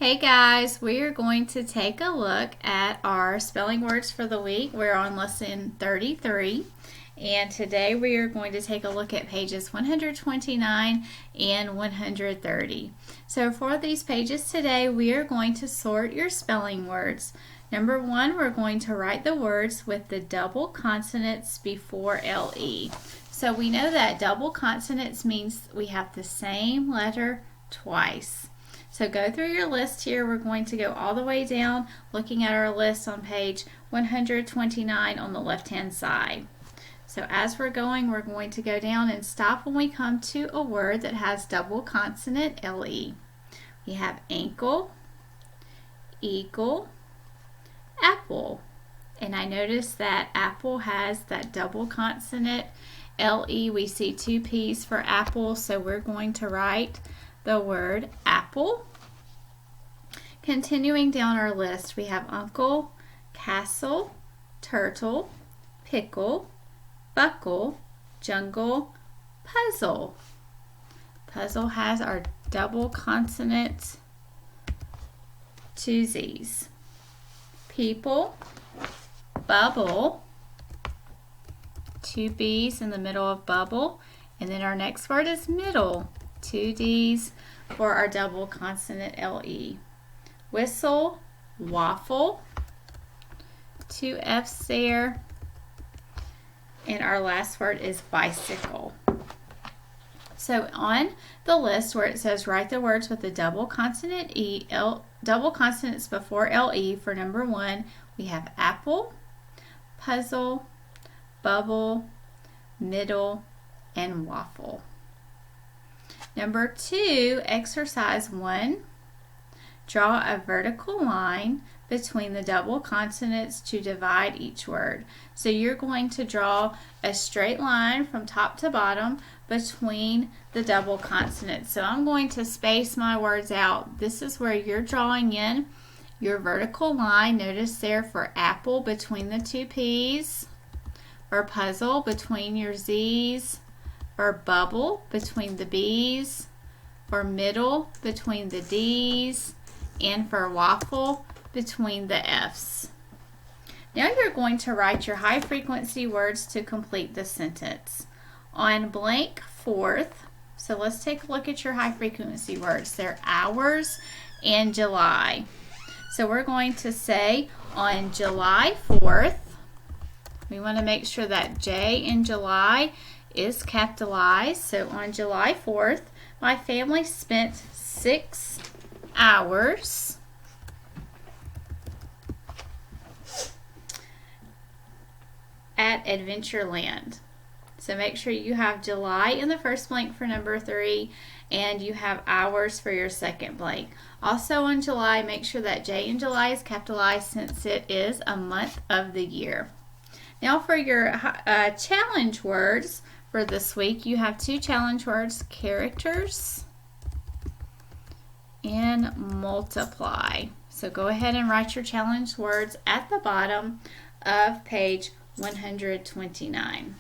Hey guys, we are going to take a look at our spelling words for the week. We're on lesson 33, and today we are going to take a look at pages 129 and 130. So for these pages today, we are going to sort your spelling words. Number one, we're going to write the words with the double consonants before LE. So we know that double consonants means we have the same letter twice. So go through your list here. We're going to go all the way down looking at our list on page 129 on the left-hand side. So as we're going to go down and stop when we come to a word that has double consonant LE. We have ankle, eagle, apple. And I noticed that apple has that double consonant LE. We see two P's for apple, so we're going to write the word apple. Continuing down our list, we have uncle, castle, turtle, pickle, buckle, jungle, puzzle. Puzzle has our double consonant two Z's. People, bubble, two B's in the middle of bubble, and then our next word is middle. Two D's for our double consonant LE. Whistle, waffle, two F's there, and our last word is bicycle. So on the list where it says write the words with the double consonant double consonants before LE for number one, we have apple, puzzle, bubble, middle, and waffle. Number two, exercise 1, draw a vertical line between the double consonants to divide each word. So you're going to draw a straight line from top to bottom between the double consonants. So I'm going to space my words out. This is where you're drawing in your vertical line. Notice there for apple between the two P's, for puzzle between your Z's, for bubble between the B's, for middle between the D's, and for waffle between the F's. Now you're going to write your high frequency words to complete the sentence. On blank 4th, so let's take a look at your high frequency words. They're hours and July. So we're going to say on July 4th, we want to make sure that J in July is capitalized. So on July 4th, my family spent 6 hours at Adventureland. So make sure you have July in the first blank for number 3 and you have hours for your second blank. Also on July, make sure that J in July is capitalized since it is a month of the year. Now for your challenge words for this week, you have two challenge words, characters and multiply. So go ahead and write your challenge words at the bottom of page 129.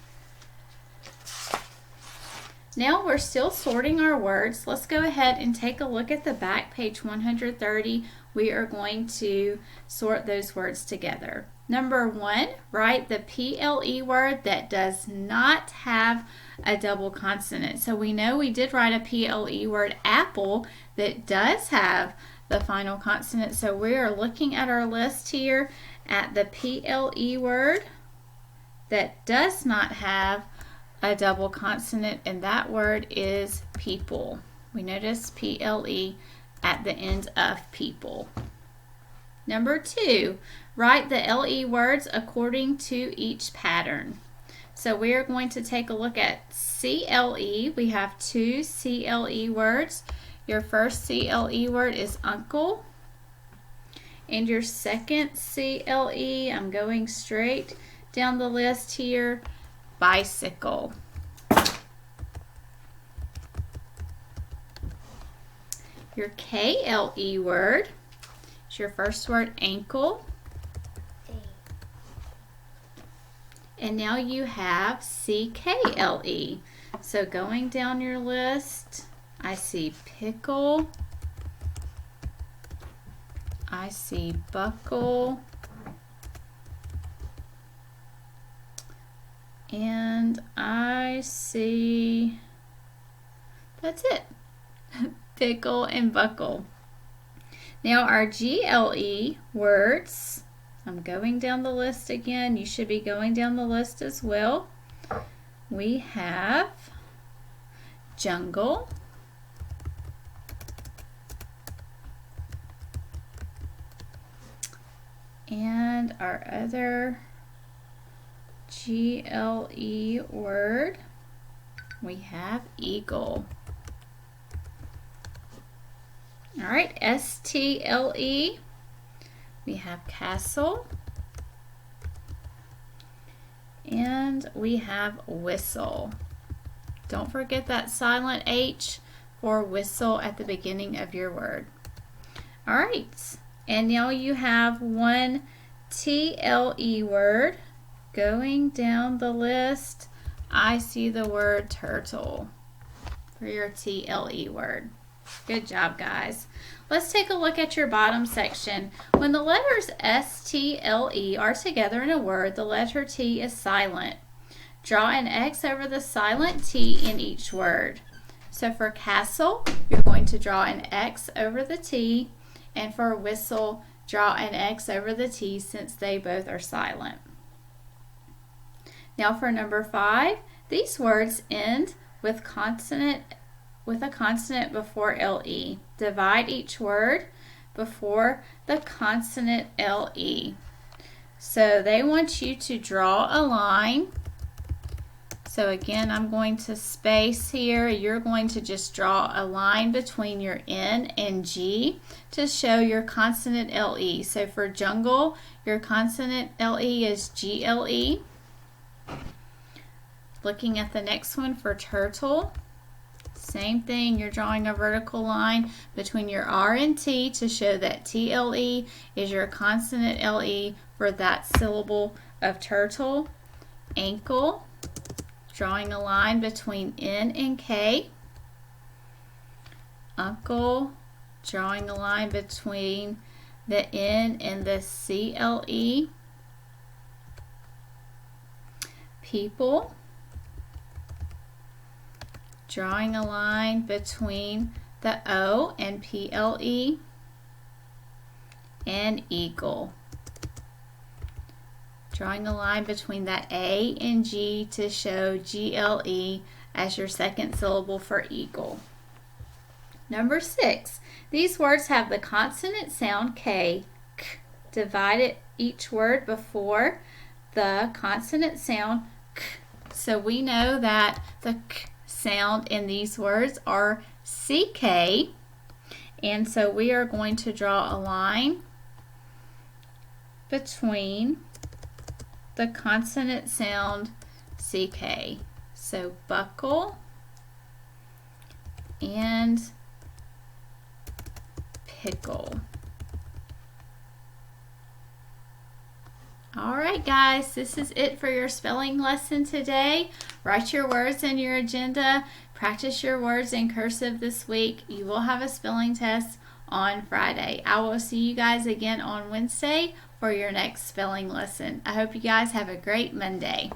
Now we're still sorting our words. Let's go ahead and take a look at the back, page 130. We are going to sort those words together. Number 1, write the PLE word that does not have a double consonant. So we know we did write a PLE word, apple, that does have the final consonant. So we are looking at our list here at the PLE word that does not have a double consonant, and that word is people. We notice PLE at the end of people. Number 2, write the LE words according to each pattern. So we are going to take a look at CLE. We have two CLE words. Your first CLE word is uncle. And your second CLE, I'm going straight down the list here, bicycle. Your KLE word is your first word, ankle. And now you have CKLE. So going down your list, I see pickle, I see buckle. And I see, that's it, pickle and buckle. Now our GLE words, I'm going down the list again. You should be going down the list as well. We have jungle, and our other GLE word, we have eagle. All right, STLE, we have castle, and we have whistle. Don't forget that silent H for whistle at the beginning of your word. All right, and now you have one TLE word. Going down the list, I see the word turtle for your TLE word. Good job, guys. Let's take a look at your bottom section. When the letters STLE are together in a word, the letter T is silent. Draw an X over the silent T in each word. So for castle, you're going to draw an X over the T, and for whistle, draw an X over the T since they both are silent. Now for number 5, these words end with a consonant before LE. Divide each word before the consonant LE. So they want you to draw a line. So again, I'm going to space here. You're going to just draw a line between your N and G to show your consonant LE. So for jungle, your consonant LE is GLE. Looking at the next one for turtle, same thing, you're drawing a vertical line between your R and T to show that TLE is your consonant LE for that syllable of turtle. Ankle, drawing a line between N and K. Uncle, drawing a line between the N and the CLE. People, drawing a line between the O and PLE. And eagle, drawing a line between that A and G to show GLE as your second syllable for eagle. Number 6, these words have the consonant sound K. K. Divide each word before the consonant sound K. So we know that the K sound in these words are CK, and so we are going to draw a line between the consonant sound CK. So buckle and pickle. All right, guys, this is it for your spelling lesson today. Write your words in your agenda. Practice your words in cursive this week. You will have a spelling test on Friday. I will see you guys again on Wednesday for your next spelling lesson. I hope you guys have a great Monday.